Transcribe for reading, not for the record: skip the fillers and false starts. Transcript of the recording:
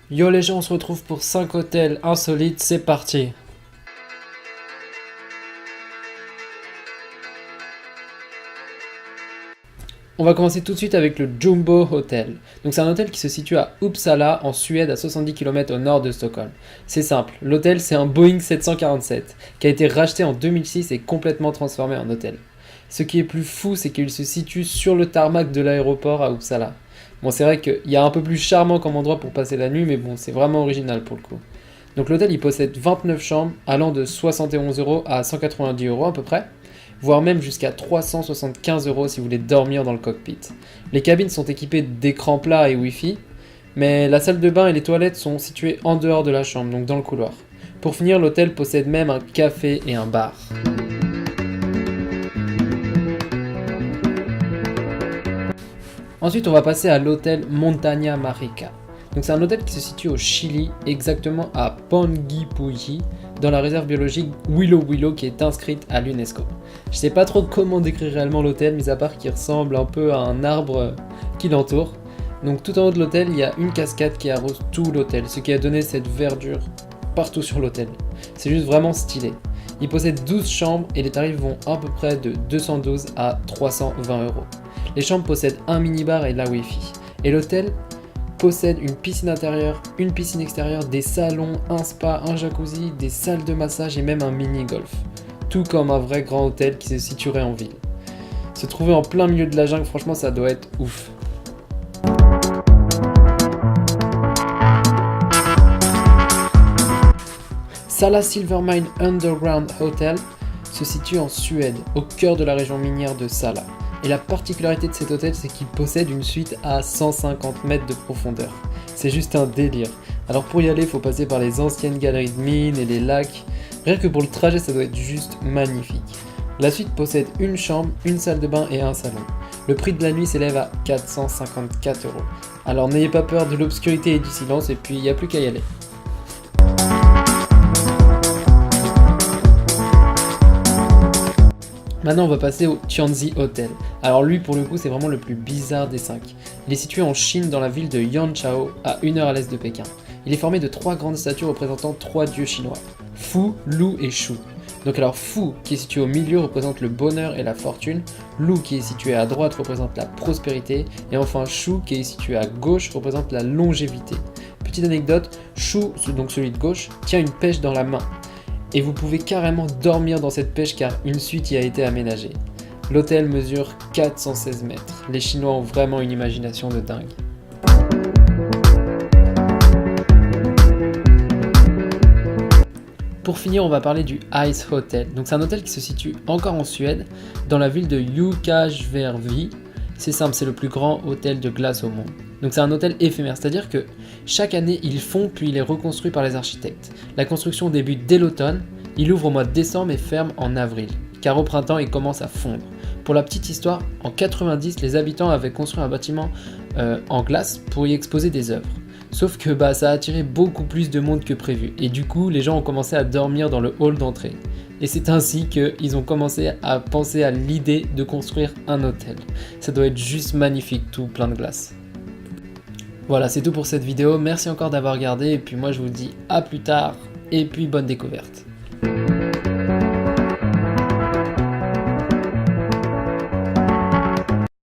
Yo les gens, on se retrouve pour 5 hôtels insolites, c'est parti. On va commencer tout de suite avec le Jumbo Hotel. Donc c'est un hôtel qui se situe à Uppsala en Suède à 70 km au nord de Stockholm. C'est simple, l'hôtel c'est un Boeing 747 qui a été racheté en 2006 et complètement transformé en hôtel. Ce qui est plus fou, c'est qu'il se situe sur le tarmac de l'aéroport à Uppsala. Bon, c'est vrai qu'il y a un peu plus charmant comme endroit pour passer la nuit, mais bon, c'est vraiment original pour le coup. Donc l'hôtel il possède 29 chambres allant de 71 euros à 190 euros à peu près, voire même jusqu'à 375 euros si vous voulez dormir dans le cockpit. Les cabines sont équipées d'écrans plats et Wi-Fi, mais la salle de bain et les toilettes sont situées en dehors de la chambre, donc dans le couloir. Pour finir, l'hôtel possède même un café et un bar. Ensuite, on va passer à l'hôtel Montaña Marica. Donc c'est un hôtel qui se situe au Chili, exactement à Panguipulli, dans la réserve biologique Willow Willow qui est inscrite à l'UNESCO. Je sais pas trop comment décrire réellement l'hôtel, mis à part qu'il ressemble un peu à un arbre qui l'entoure. Donc tout en haut de l'hôtel, il y a une cascade qui arrose tout l'hôtel, ce qui a donné cette verdure partout sur l'hôtel. C'est juste vraiment stylé. Il possède 12 chambres et les tarifs vont à peu près de 212 à 320 euros. Les chambres possèdent un minibar et la Wi-Fi. Et l'hôtel possède une piscine intérieure, une piscine extérieure, des salons, un spa, un jacuzzi, des salles de massage et même un mini-golf. Tout comme un vrai grand hôtel qui se situerait en ville. Se trouver en plein milieu de la jungle, franchement ça doit être ouf. Sala Silvermine Underground Hotel se situe en Suède, au cœur de la région minière de Sala. Et la particularité de cet hôtel, c'est qu'il possède une suite à 150 mètres de profondeur. C'est juste un délire. Alors pour y aller, il faut passer par les anciennes galeries de mines et les lacs. Rien que pour le trajet, ça doit être juste magnifique. La suite possède une chambre, une salle de bain et un salon. Le prix de la nuit s'élève à 454 euros. Alors n'ayez pas peur de l'obscurité et du silence, et puis il n'y a plus qu'à y aller. Maintenant on va passer au Tianzi Hotel. Alors lui pour le coup c'est vraiment le plus bizarre des 5. Il est situé en Chine dans la ville de Yanchao à 1 heure à l'est de Pékin. Il est formé de 3 grandes statues représentant 3 dieux chinois, Fu, Lu et Shu. Donc alors Fu qui est situé au milieu représente le bonheur et la fortune, Lu qui est situé à droite représente la prospérité et enfin Shu qui est situé à gauche représente la longévité. Petite anecdote, Shu, donc celui de gauche, tient une pêche dans la main. Et vous pouvez carrément dormir dans cette pêche car une suite y a été aménagée. L'hôtel mesure 416 mètres. Les Chinois ont vraiment une imagination de dingue. Pour finir, on va parler du Ice Hotel. Donc c'est un hôtel qui se situe encore en Suède, dans la ville de Jukkasjärvi. C'est simple, c'est le plus grand hôtel de glace au monde. Donc c'est un hôtel éphémère, c'est-à-dire que chaque année il fond puis il est reconstruit par les architectes. La construction débute dès l'automne, il ouvre au mois de décembre et ferme en avril, car au printemps il commence à fondre. Pour la petite histoire, en 90, les habitants avaient construit un bâtiment en glace pour y exposer des œuvres. Sauf que ça a attiré beaucoup plus de monde que prévu, et du coup les gens ont commencé à dormir dans le hall d'entrée. Et c'est ainsi qu'ils ont commencé à penser à l'idée de construire un hôtel. Ça doit être juste magnifique, tout plein de glace. Voilà, c'est tout pour cette vidéo, merci encore d'avoir regardé, et puis moi je vous dis à plus tard, et puis bonne découverte.